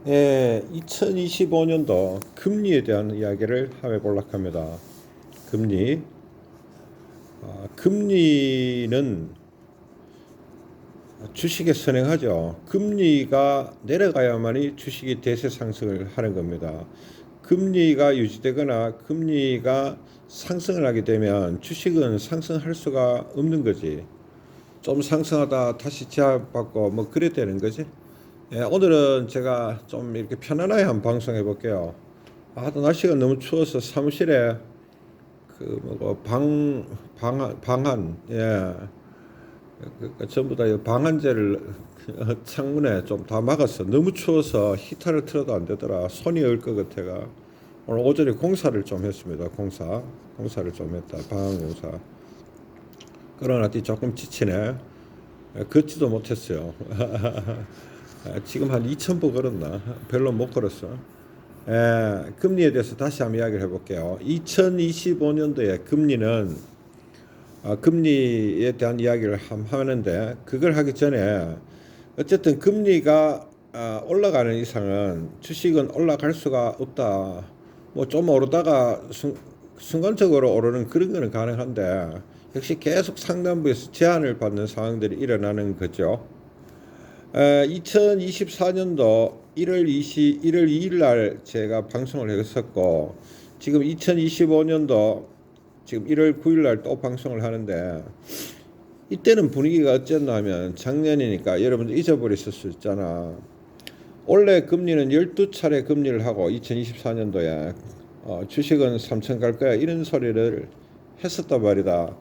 예, 2025년도 금리에 대한 이야기를 해보려고 합니다. 금리. 금리는 주식에 선행하죠. 금리가 내려가야만이 주식이 대세 상승을 하는 겁니다. 금리가 유지되거나 금리가 상승을 하게 되면 주식은 상승할 수가 없는 거지. 좀 상승하다 다시 제압받고 뭐 그래 되는 거지. 예, 오늘은 제가 좀 이렇게 편안하게 한번 방송해 볼게요. 하도 날씨가 너무 추워서 사무실에 그 뭐고 방한 예, 전부 다 방한제를 창문에 좀 다 막았어. 너무 추워서 히터를 틀어도 안 되더라. 손이 얼 것 같아가. 오늘 오전에 공사를 좀 했습니다. 공사를 좀 했다. 방한 공사. 그러나 조금 지치네. 걷지도 못했어요. 지금 한 2,000보 걸었나? 별로 못 걸었어. 금리에 대해서 다시 한번 이야기를 해볼게요. 2025년도에 금리는 금리에 대한 이야기를 하는데 그걸 하기 전에 어쨌든 금리가 올라가는 이상은 주식은 올라갈 수가 없다. 뭐 좀 오르다가 순간적으로 오르는 그런 거는 가능한데 역시 계속 상단부에서 제한을 받는 상황들이 일어나는 거죠. 2024년도 1월 2일 날 제가 방송을 했었고 지금 2025년도 지금 1월 9일 날 또 방송을 하는데 이때는 분위기가 어쨌나 하면 작년이니까 여러분들 잊어버렸을 수 있잖아. 원래 금리는 12차례 금리를 하고 2024년도에 주식은 3천 갈 거야 이런 소리를 했었단 말이다.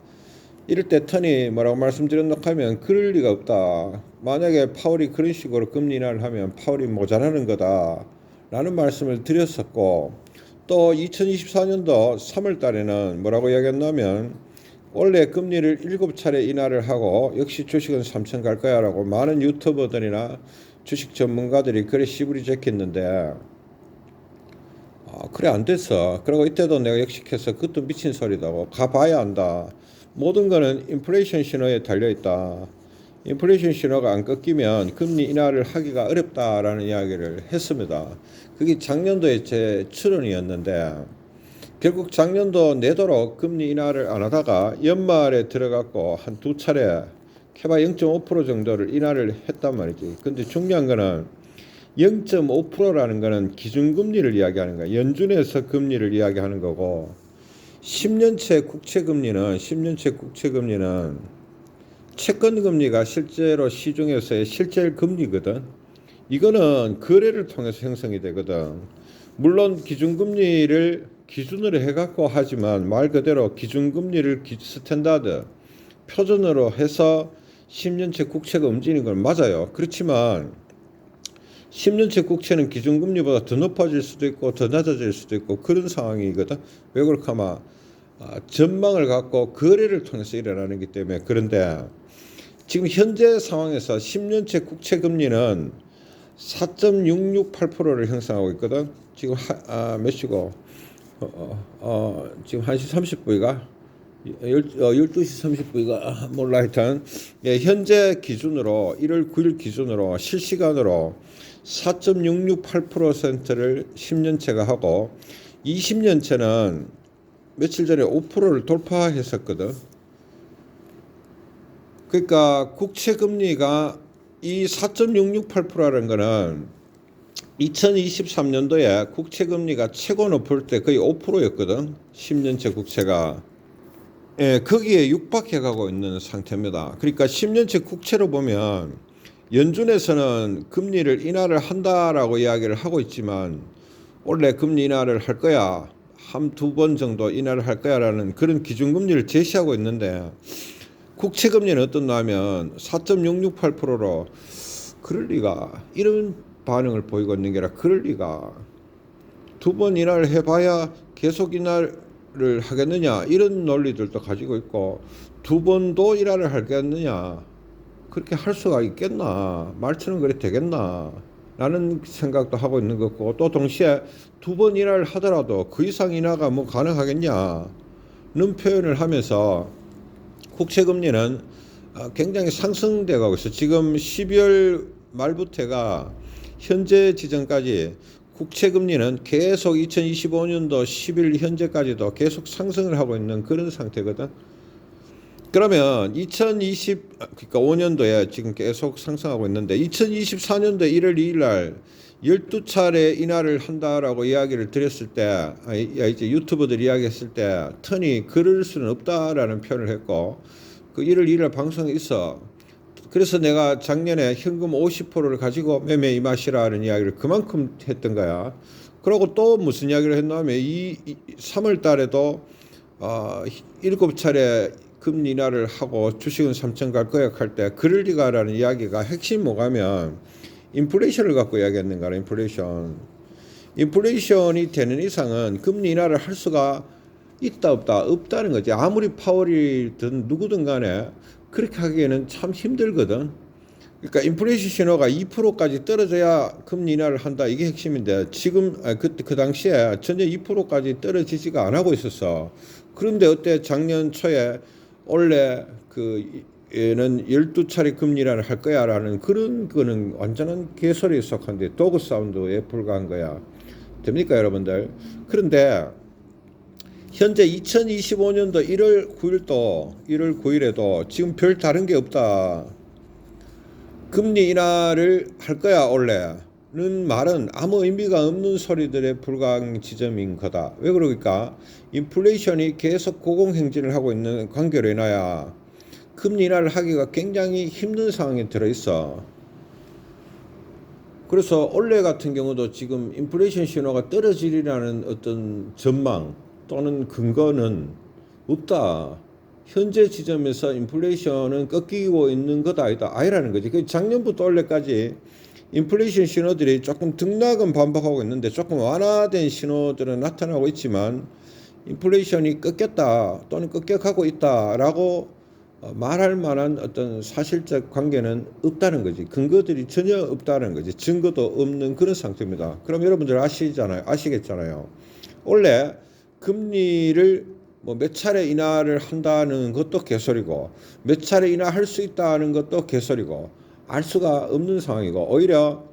이럴 때 터니 뭐라고 말씀드렸노 하면 그럴 리가 없다. 만약에 파월이 그런 식으로 금리 인하를 하면 파월이 모자라는 거다 라는 말씀을 드렸었고 또 2024년도 3월 달에는 뭐라고 이야기했냐면 원래 금리를 7차례 인하를 하고 역시 주식은 3천 갈 거야 라고 많은 유튜버들이나 주식 전문가들이 그래 시부리 제꼈는데 그래 안 됐어. 그리고 이때도 내가 역식해서 그것도 미친 소리다고 가봐야 한다. 모든 거는 인플레이션 신호에 달려있다. 인플레이션 신호가 안 꺾이면 금리 인하를 하기가 어렵다라는 이야기를 했습니다. 그게 작년도에 제 출연이었는데 결국 작년도 내도록 금리 인하를 안 하다가 연말에 들어갔고 한 두 차례 캐바 0.5% 정도를 인하를 했단 말이지. 근데 중요한 거는 0.5%라는 거는 기준금리를 이야기하는 거야. 연준에서 금리를 이야기하는 거고 10년채 국채금리는 채권금리가 실제로 시중에서의 실제 금리거든. 이거는 거래를 통해서 형성이 되거든. 물론 기준금리를 기준으로 해갖고 하지만 말 그대로 기준금리를 스탠다드 표준으로 해서 10년채 국채가 움직이는 건 맞아요. 그렇지만 10년채 국채는 기준금리보다 더 높아질 수도 있고 더 낮아질 수도 있고 그런 상황이거든. 왜 그럴까 하면 전망을 갖고 거래를 통해서 일어나는 기 때문에. 그런데 지금 현재 상황에서 10년채 국채 금리는 4.668%를 형성하고 있거든. 지금 몇 시고 지금 1시 30분이가 12시 30분이가 몰라 하여튼 현재 기준으로 1월 9일 기준으로 실시간으로 4.668%를 10년채가 하고 20년채는 며칠 전에 5%를 돌파했었거든. 그러니까 국채 금리가 이 4.668%라는 거는 2023년도에 국채 금리가 최고 높을 때 거의 5%였거든. 10년채 국채가. 거기에 육박해 가고 있는 상태입니다. 그러니까 10년채 국채로 보면 연준에서는 금리를 인하를 한다라고 이야기를 하고 있지만 원래 금리 인하를 할 거야. 두 번 정도 인하를 할 거야라는 그런 기준금리를 제시하고 있는데 국채금리는 어떻냐면 4.668%로 그럴 리가 이런 반응을 보이고 있는 게 아니라 그럴 리가 두 번 인하를 해봐야 계속 인하를 하겠느냐 이런 논리들도 가지고 있고 두 번도 인하를 하겠느냐 그렇게 할 수가 있겠나 말처럼 그래 되겠나 라는 생각도 하고 있는 거고 또 동시에 두 번 인하를 하더라도 그 이상 인하가 뭐 가능하겠냐는 표현을 하면서 국채금리는 굉장히 상승돼 가고 있어. 지금 12월 말부터가 현재 지점까지 국채 금리는 계속 2025년도 10일 현재까지도 계속 상승을 하고 있는 그런 상태거든. 그러면 그러니까 5년도에 지금 계속 상승하고 있는데 2024년도 1월 2일 날 12차례 인하를 한다라고 이야기를 드렸을 때, 이제 유튜버들 이야기했을 때, 턴이 그럴 수는 없다라는 표현을 했고, 그 1월 2일 날 방송에 있어. 그래서 내가 작년에 현금 50%를 가지고 매매 임하시라는 이야기를 그만큼 했던 거야. 그리고 또 무슨 이야기를 했냐면 3월 달에도 7차례 금리 인하를 하고 주식은 3천 갈 거야 할 때 그럴 리가라는 이야기가 핵심 뭐가면 인플레이션을 갖고 이야기했는 거라. 인플레이션이 되는 이상은 금리 인하를 할 수가 있다 없다는 거지. 아무리 파월이든 누구든 간에 그렇게 하기에는 참 힘들거든. 그러니까 인플레이션 신호가 2%까지 떨어져야 금리 인하를 한다. 이게 핵심인데 지금 그 당시에 전혀 2%까지 떨어지지가 안 하고 있었어. 그런데 어때 작년 초에 원래 얘는 12차례 금리 인하를 할 거야라는 그런 거는 완전한 개소리에 속한데 도그 사운드에 불과한 거야. 됩니까 여러분들? 그런데 현재 2025년도 1월 9일에도 지금 별 다른 게 없다. 금리 인하를 할 거야 원래는 말은 아무 의미가 없는 소리들에 불과한 지점인 거다. 왜 그러니까 인플레이션이 계속 고공행진을 하고 있는 관계로 인하여 금리 인하를 하기가 굉장히 힘든 상황에 들어있어. 그래서 올해 같은 경우도 지금 인플레이션 신호가 떨어지리라는 어떤 전망 또는 근거는 없다. 현재 지점에서 인플레이션은 꺾이고 있는 것 아니라는 거지. 작년부터 올해까지 인플레이션 신호들이 조금 등락은 반복하고 있는데 조금 완화된 신호들은 나타나고 있지만 인플레이션이 꺾였다 또는 꺾여가고 있다라고 말할 만한 어떤 사실적 관계는 없다는 거지. 근거들이 전혀 없다는 거지. 증거도 없는 그런 상태입니다. 그럼 여러분들 아시겠잖아요. 원래 금리를 몇 차례 인하를 한다는 것도 개소리고 몇 차례 인하할 수 있다는 것도 개소리고 알 수가 없는 상황이고 오히려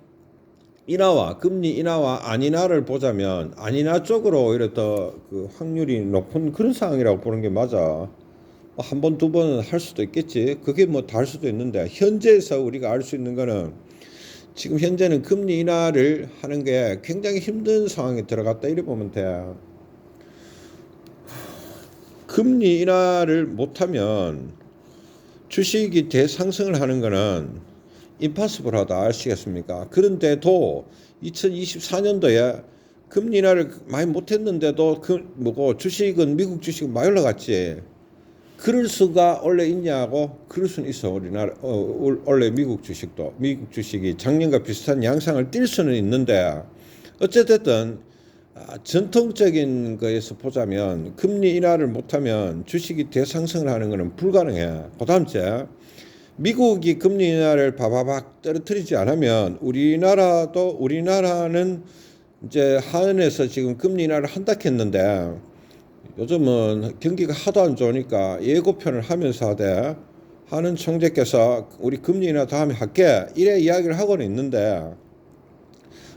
금리 인하와 안 인하를 보자면 안 인하 쪽으로 오히려 더 그 확률이 높은 그런 상황이라고 보는 게 맞아. 한 번, 두 번은 할 수도 있겠지. 그게 뭐 다를 수도 있는데 현재에서 우리가 알 수 있는 거는 지금 현재는 금리 인하를 하는 게 굉장히 힘든 상황에 들어갔다 이래 보면 돼. 금리 인하를 못하면 주식이 대상승을 하는 거는 임파서블하다 아시겠습니까? 그런데도 2024년도에 금리 인하를 많이 못했는데도 주식은 미국 주식은 많이 올라갔지. 그럴 수가 원래 있냐고? 그럴 수는 있어. 우리나라 원래 미국 주식이 작년과 비슷한 양상을 띌 수는 있는데 어쨌든 전통적인 거에서 보자면 금리 인하를 못하면 주식이 대상승을 하는 것은 불가능해. 그다음째 미국이 금리 인하를 바바박 떨어뜨리지 않으면 우리나라는 이제 하은에서 지금 금리 인하를 한다 했는데 요즘은 경기가 하도 안 좋으니까 예고편을 하면서 하되 하는 총재께서 우리 금리 인하 다음에 할게 이래 이야기를 하고는 있는데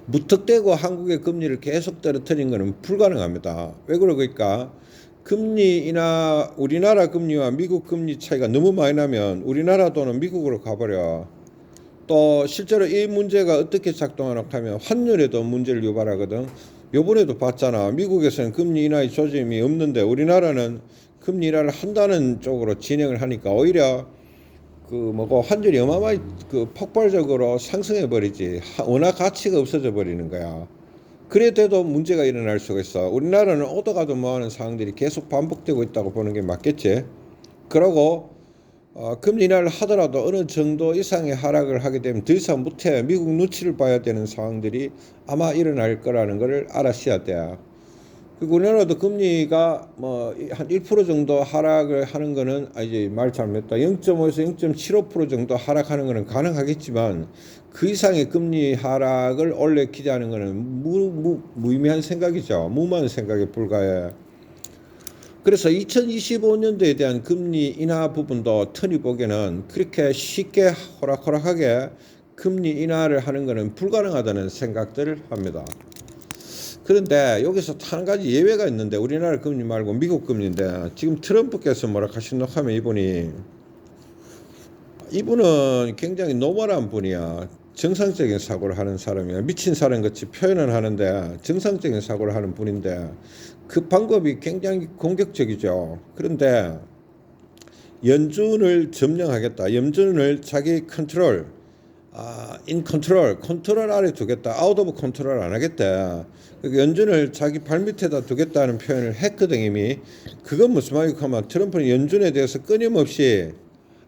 무턱대고 한국의 금리를 계속 떨어뜨리는 것은 불가능합니다. 왜 그러니까 금리 인하 우리나라 금리와 미국 금리 차이가 너무 많이 나면 우리나라 돈은 미국으로 가버려. 또 실제로 이 문제가 어떻게 작동하나 하면 환율에도 문제를 유발하거든. 요번에도 봤잖아. 미국에서는 금리 인하의 조짐이 없는데 우리나라는 금리 인하를 한다는 쪽으로 진행을 하니까 오히려 환율이 어마어마히 폭발적으로 상승해 버리지. 원화 가치가 없어져 버리는 거야. 그래도 문제가 일어날 수가 있어. 우리나라는 오도 가도 뭐하는 상황들이 계속 반복되고 있다고 보는 게 맞겠지. 그러고 금리 인하를 하더라도 어느 정도 이상의 하락을 하게 되면 더 이상 못해. 미국 눈치를 봐야 되는 상황들이 아마 일어날 거라는 것을 알아셔야 돼. 그리고 우리나라도 금리가 한 1% 정도 하락을 하는 거는 이제 말 잘못했다. 0.5에서 0.75% 정도 하락하는 거는 가능하겠지만 그 이상의 금리 하락을 원래 기대하는 거는 무의미한 생각이죠. 무모한 생각에 불과해. 그래서 2025년도에 대한 금리 인하 부분도 턴이 보기에는 그렇게 쉽게 호락호락하게 금리 인하를 하는 것은 불가능하다는 생각들을 합니다. 그런데 여기서 한 가지 예외가 있는데 우리나라 금리 말고 미국 금리인데 지금 트럼프께서 뭐라 하신다고 하면 이분은 굉장히 노멀한 분이야. 정상적인 사고를 하는 사람이야. 미친 사람 같이 표현을 하는데 정상적인 사고를 하는 분인데 그 방법이 굉장히 공격적이죠. 그런데 연준을 점령하겠다. 연준을 자기 컨트롤, 컨트롤 아래 두겠다. 아웃 오브 컨트롤 안 하겠다. 연준을 자기 발밑에다 두겠다는 표현을 했거든 이미. 그건 무슨 말이고 하면 트럼프는 연준에 대해서 끊임없이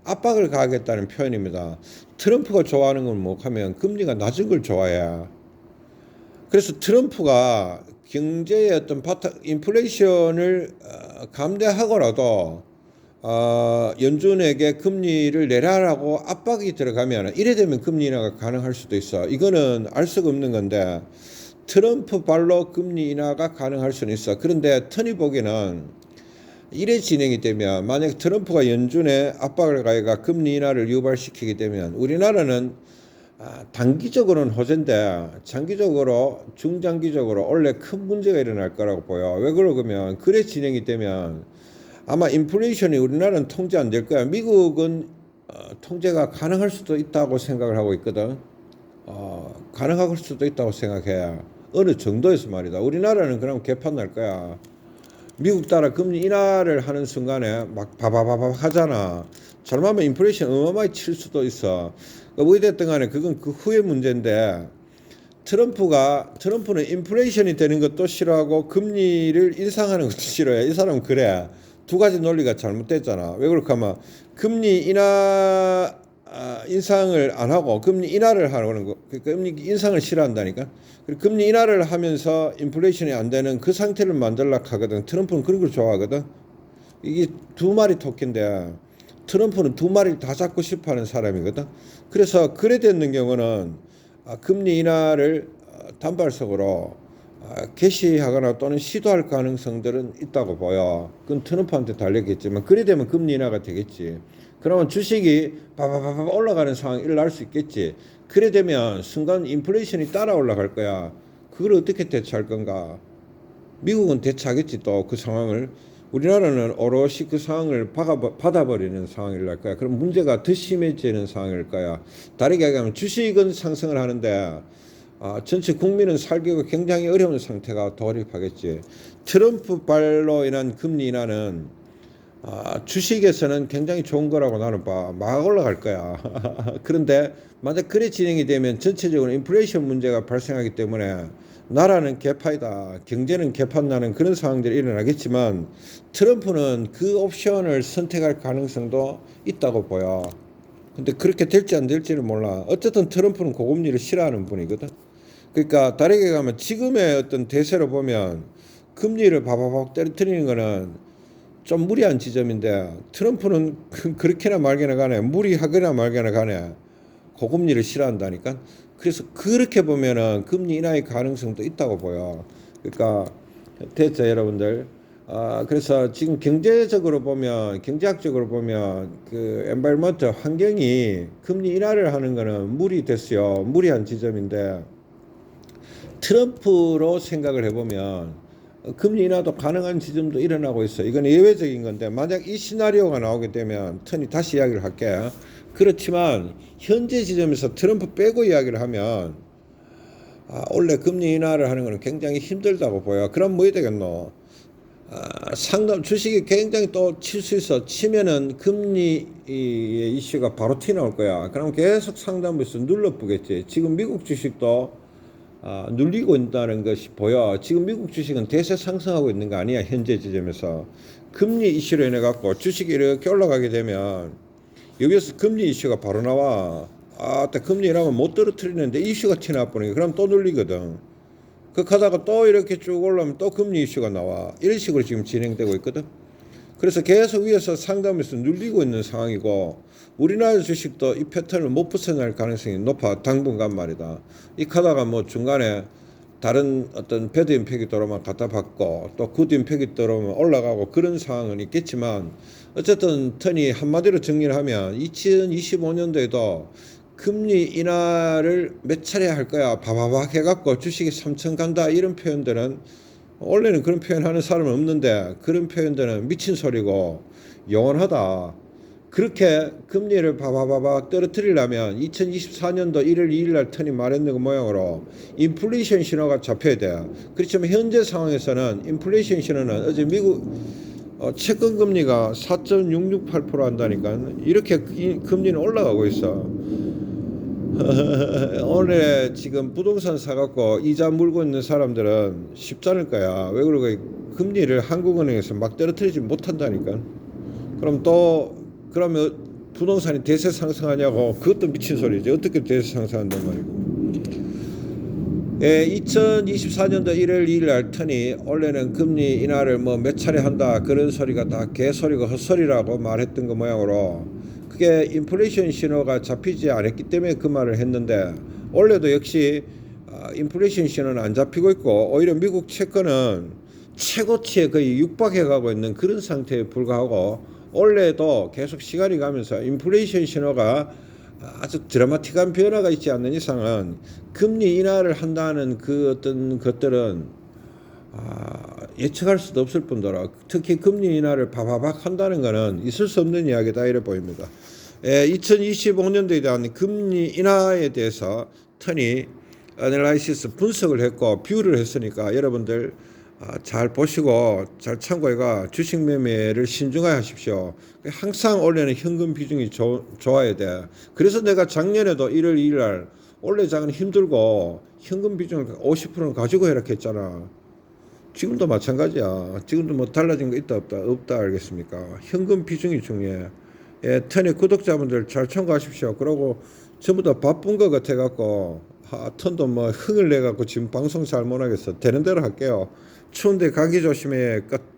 압박을 가하겠다는 표현입니다. 트럼프가 좋아하는 건 뭐 하면 금리가 낮은 걸 좋아해. 그래서 트럼프가 경제의 어떤 인플레이션을 감대하고라도 연준에게 금리를 내라라고 압박이 들어가면 이래 되면 금리 인하가 가능할 수도 있어. 이거는 알 수가 없는 건데 트럼프 발로 금리 인하가 가능할 수는 있어. 그런데 턴이 보기에는 이래 진행이 되면 만약 트럼프가 연준에 압박을 가해가 금리 인하를 유발시키게 되면 우리나라는 단기적으로는 호재인데 장기적으로 중장기적으로 원래 큰 문제가 일어날 거라고 보여. 왜 그러면 그래 진행이 되면 아마 인플레이션이 우리나라는 통제 안 될 거야. 미국은 통제가 가능할 수도 있다고 생각을 하고 있거든. 가능할 수도 있다고 생각해. 어느 정도에서 말이다. 우리나라는 그럼 개판 날 거야. 미국 따라 금리 인하를 하는 순간에 막 바바바바 하잖아. 잘못하면 인플레이션 어마어마하게 칠 수도 있어. 뭐 됐든 간에 그건 그 후의 문제인데 트럼프는 인플레이션이 되는 것도 싫어하고 금리를 인상하는 것도 싫어해. 이 사람은 그래. 두 가지 논리가 잘못됐잖아. 왜 그럴까 하면 금리 인하 인상을 안 하고 금리 인하를 하는 거. 금리 인상을 싫어한다니까. 그리고 금리 인하를 하면서 인플레이션이 안 되는 그 상태를 만들려고 하거든. 트럼프는 그런 걸 좋아하거든. 이게 두 마리 토끼인데 트럼프는 두 마리를 다 잡고 싶어 하는 사람이거든. 그래서 그래 되는 경우는 금리 인하를 단발성으로 개시하거나 또는 시도할 가능성들은 있다고 보여. 그건 트럼프한테 달렸겠지만 그래 되면 금리 인하가 되겠지. 그러면 주식이 바바바바 올라가는 상황이 일어날 수 있겠지. 그래 되면 순간 인플레이션이 따라 올라갈 거야. 그걸 어떻게 대처할 건가? 미국은 대처하겠지. 또 그 상황을. 우리나라는 오롯이 그 상황을 받아버리는 상황일 거야. 그럼 문제가 더 심해지는 상황일 거야. 다르게 얘기하면 주식은 상승을 하는데 전체 국민은 살기가 굉장히 어려운 상태가 돌입하겠지. 트럼프 발로 인한 금리 인하는 주식에서는 굉장히 좋은 거라고 나는 봐. 막 올라갈 거야. 그런데 만약 그래 진행이 되면 전체적으로 인플레이션 문제가 발생하기 때문에 나라는 개파이다. 경제는 개판 나는 그런 상황들이 일어나겠지만 트럼프는 그 옵션을 선택할 가능성도 있다고 보여. 근데 그렇게 될지 안 될지는 몰라. 어쨌든 트럼프는 고금리를 싫어하는 분이거든. 그러니까 다르게 가면 지금의 어떤 대세로 보면 금리를 바바박 떨어뜨리는 거는 좀 무리한 지점인데 트럼프는 그렇게나 말게나 가네. 무리하거나 말게나 가네. 고금리를 싫어한다니까. 그래서 그렇게 보면은 금리 인하의 가능성도 있다고 보여. 그러니까 됐죠, 여러분들. 그래서 지금 경제학적으로 보면 그 엔바이러먼트 환경이 금리 인하를 하는 거는 무리됐어요. 무리한 지점인데 트럼프로 생각을 해보면 금리 인하도 가능한 지점도 일어나고 있어. 이건 예외적인 건데 만약 이 시나리오가 나오게 되면 턴이 다시 이야기를 할게. 그렇지만 현재 지점에서 트럼프 빼고 이야기를 하면 원래 금리 인하를 하는 것은 굉장히 힘들다고 보여. 그럼 뭐 해야 되겠노? 상담 주식이 굉장히 또 칠 수 있어. 치면은 금리의 이슈가 바로 튀어나올 거야. 그럼 계속 상담부에서 눌러보겠지. 지금 미국 주식도 눌리고 있다는 것이 보여. 지금 미국 주식은 대세 상승하고 있는 거 아니야. 현재 지점에서 금리 이슈로 인해 갖고 주식이 이렇게 올라가게 되면 여기에서 금리 이슈가 바로 나와. 금리 인하면 못 떨어뜨리는데 이슈가 튀어나와 버리니까 그럼 또 눌리거든. 그 하다가 또 이렇게 쭉 올라오면 또 금리 이슈가 나와. 이런 식으로 지금 진행되고 있거든. 그래서 계속 위에서 상담에서 눌리고 있는 상황이고 우리나라 주식도 이 패턴을 못 벗어날 가능성이 높아. 당분간 말이다. 이 하다가 뭐 중간에 다른 어떤 배드 임팩이 들어오면 갖다 받고 또 굿 임팩이 들어오면 올라가고 그런 상황은 있겠지만 어쨌든 턴이 한마디로 정리를 하면 2025년도에도 금리 인하를 몇 차례 할 거야. 바바박 해갖고 주식이 3천 간다. 이런 표현들은 원래는 그런 표현 하는 사람은 없는데 그런 표현들은 미친 소리고 영원하다. 그렇게 금리를 바바바박 떨어뜨리려면 2024년도 1월 2일 날 턴이 말했는 그 모양으로 인플레이션 신호가 잡혀야 돼. 그렇지만 현재 상황에서는 인플레이션 신호는 어제 미국 채권 금리가 4.668% 한다니까 이렇게 금리는 올라가고 있어. 오늘 지금 부동산 사갖고 이자 물고 있는 사람들은 쉽지 않을 거야. 왜 그러고 금리를 한국은행에서 막 떨어뜨리지 못한다니까. 그러면 부동산이 대세 상승하냐고. 그것도 미친 소리지. 어떻게 대세 상승한단 말이고. 2024년도 1월 2일 날 터니 원래는 금리 인하를 뭐 몇 차례 한다 그런 소리가 다 개소리고 헛소리라고 말했던 거 모양으로 그게 인플레이션 신호가 잡히지 않았기 때문에 그 말을 했는데 원래도 역시 인플레이션 신호는 안 잡히고 있고 오히려 미국 채권은 최고치에 거의 육박해 가고 있는 그런 상태에 불과하고 원래도 계속 시간이 가면서 인플레이션 신호가 아주 드라마틱한 변화가 있지 않는 이상은 금리 인하를 한다는 그 어떤 것들은 예측할 수도 없을 뿐더러 특히 금리 인하를 바바박 한다는 것은 있을 수 없는 이야기다 이래 보입니다. 2025년도에 대한 금리 인하에 대해서 턴이 애널라이시스 분석을 했고 비율을 했으니까 여러분들 잘 보시고 잘 참고해가 주식 매매를 신중하게 하십시오. 항상 원래는 현금 비중이 좋아야 돼. 그래서 내가 작년에도 1월 2일 날 원래 장은 힘들고 현금 비중을 50%는 가지고 해라 했잖아. 지금도 마찬가지야. 지금도 뭐 달라진 거 있다 없다 알겠습니까? 현금 비중이 중요해. 턴의 구독자분들 잘 참고하십시오. 그러고 전부 다 바쁜 거 같아갖고 턴도 뭐 흥을 내갖고 지금 방송 잘 못하겠어. 되는 대로 할게요. 추운데 감기 조심해. 끝.